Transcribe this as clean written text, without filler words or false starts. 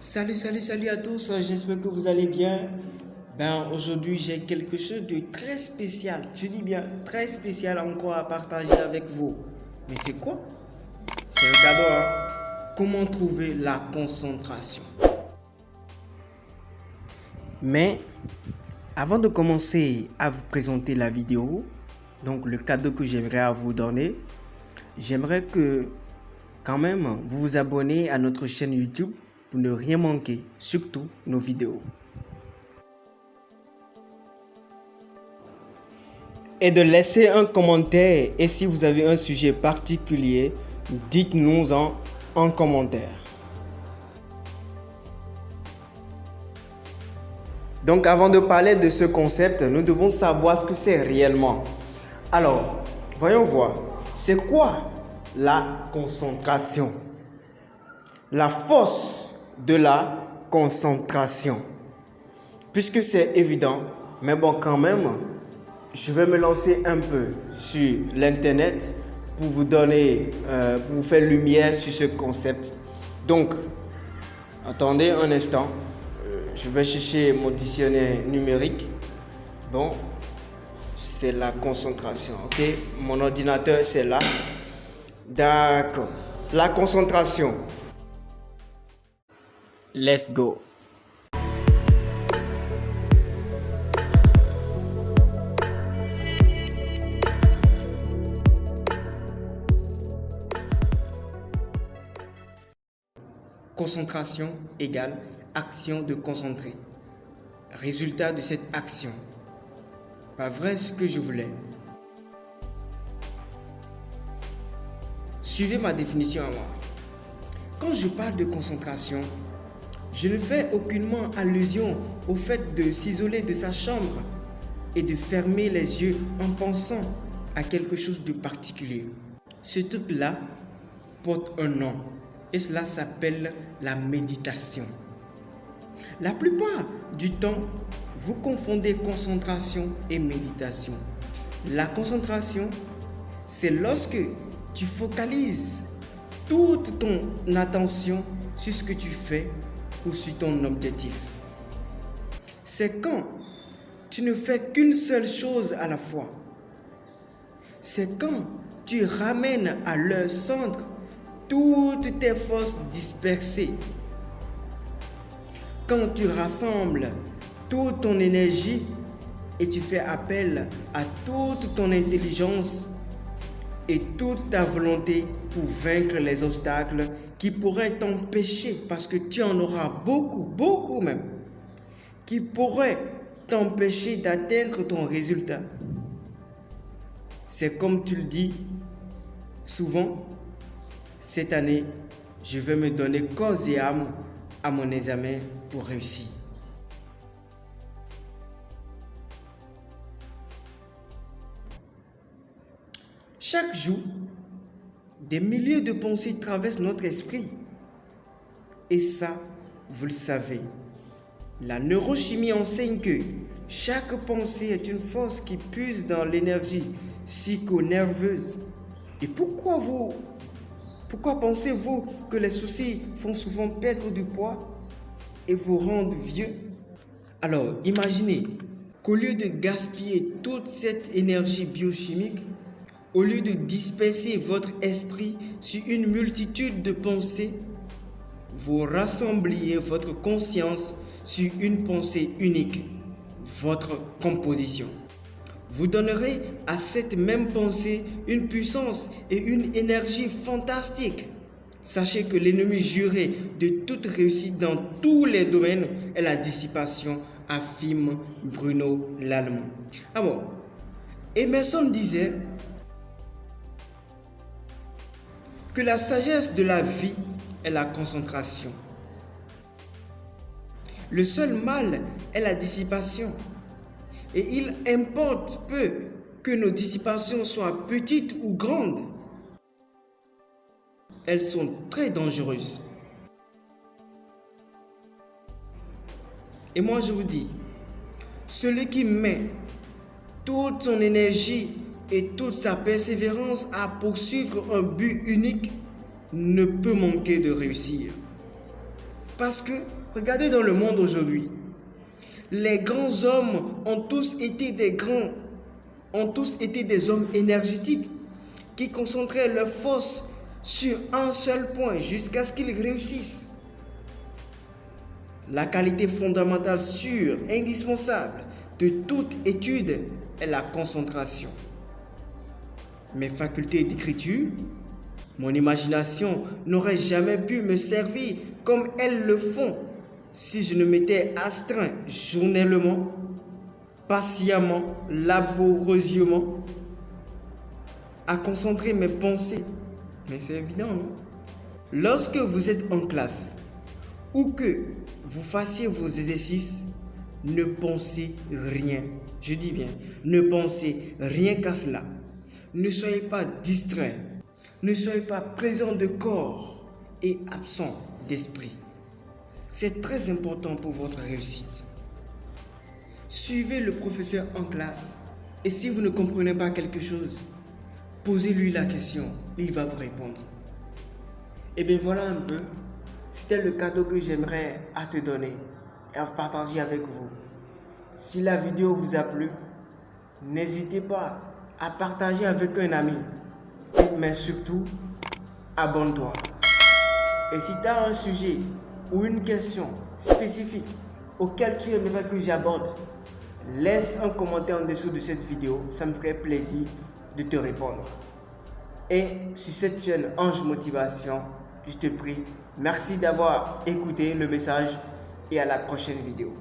Salut à tous, j'espère que vous allez bien. Aujourd'hui, j'ai quelque chose de très spécial, je dis bien très spécial encore à partager avec vous. Mais c'est quoi? C'est un cadeau, hein? Comment trouver la concentration? Mais avant de commencer à vous présenter la vidéo, donc le cadeau que j'aimerais à vous donner, j'aimerais que quand même vous vous abonnez à notre chaîne YouTube pour ne rien manquer, surtout nos vidéos. Et de laisser un commentaire, et si vous avez un sujet particulier, dites-nous en commentaire. Donc avant de parler de ce concept, nous devons savoir ce que c'est réellement. Alors, voyons voir, c'est quoi la concentration? La force de la concentration. Puisque c'est évident, mais bon quand même, je vais me lancer un peu sur l'internet pour vous donner, pour vous faire lumière sur ce concept. Donc, attendez un instant, je vais chercher mon dictionnaire numérique. Bon, c'est la concentration, ok? Mon ordinateur c'est là. D'accord. La concentration. Let's go. Concentration égale action de concentrer. Résultat de cette action. Pas vrai ce que je voulais. Suivez ma définition à moi. Quand je parle de concentration, je ne fais aucunement allusion au fait de s'isoler de sa chambre et de fermer les yeux en pensant à quelque chose de particulier. Ce truc-là porte un nom et cela s'appelle la méditation. La plupart du temps, vous confondez concentration et méditation. La concentration, c'est lorsque tu focalises toute ton attention sur ce que tu fais ou sur ton objectif. C'est quand tu ne fais qu'une seule chose à la fois. C'est quand tu ramènes à leur centre toutes tes forces dispersées. Quand tu rassembles toute ton énergie et tu fais appel à toute ton intelligence et toute ta volonté pour vaincre les obstacles qui pourraient t'empêcher, parce que tu en auras beaucoup même, qui pourraient t'empêcher d'atteindre ton résultat. C'est comme tu le dis souvent, cette année, je vais me donner corps et âme à mon examen pour réussir. Chaque jour, des milliers de pensées traversent notre esprit. Et ça, vous le savez. La neurochimie enseigne que chaque pensée est une force qui puise dans l'énergie psycho-nerveuse. Et pourquoi pensez-vous que les soucis font souvent perdre du poids et vous rendent vieux? Alors, imaginez qu'au lieu de gaspiller toute cette énergie biochimique, au lieu de disperser votre esprit sur une multitude de pensées, vous rassembliez votre conscience sur une pensée unique, votre composition. Vous donnerez à cette même pensée une puissance et une énergie fantastiques. Sachez que l'ennemi juré de toute réussite dans tous les domaines est la dissipation, affirme Bruno Lallemand. Alors, Emerson disait que la sagesse de la vie est la concentration. Le seul mal est la dissipation. Et il importe peu que nos dissipations soient petites ou grandes. Elles sont très dangereuses. Et moi je vous dis, celui qui met toute son énergie et toute sa persévérance à poursuivre un but unique ne peut manquer de réussir. Parce que, regardez dans le monde aujourd'hui, les grands hommes ont tous été des hommes énergétiques qui concentraient leurs forces sur un seul point jusqu'à ce qu'ils réussissent. La qualité fondamentale sûre, indispensable de toute étude est la concentration. Mes facultés d'écriture, mon imagination n'aurait jamais pu me servir comme elles le font si je ne m'étais astreint journellement, patiemment, laborieusement à concentrer mes pensées. Mais c'est évident, non? Lorsque vous êtes en classe ou que vous fassiez vos exercices, ne pensez rien. Je dis bien, ne pensez rien qu'à cela. Ne soyez pas distrait. Ne soyez pas présent de corps et absent d'esprit. C'est très important pour votre réussite. Suivez le professeur en classe et si vous ne comprenez pas quelque chose, posez-lui la question, il va vous répondre. Et bien voilà un peu, c'était le cadeau que j'aimerais à te donner et à partager avec vous. Si la vidéo vous a plu, n'hésitez pas à partager avec un ami. Mais surtout, abonne-toi. Et si tu as un sujet ou une question spécifique auquel tu aimerais que j'aborde, laisse un commentaire en dessous de cette vidéo. Ça me ferait plaisir de te répondre. Et sur cette chaîne Ange Motivation, je te prie, merci d'avoir écouté le message et à la prochaine vidéo.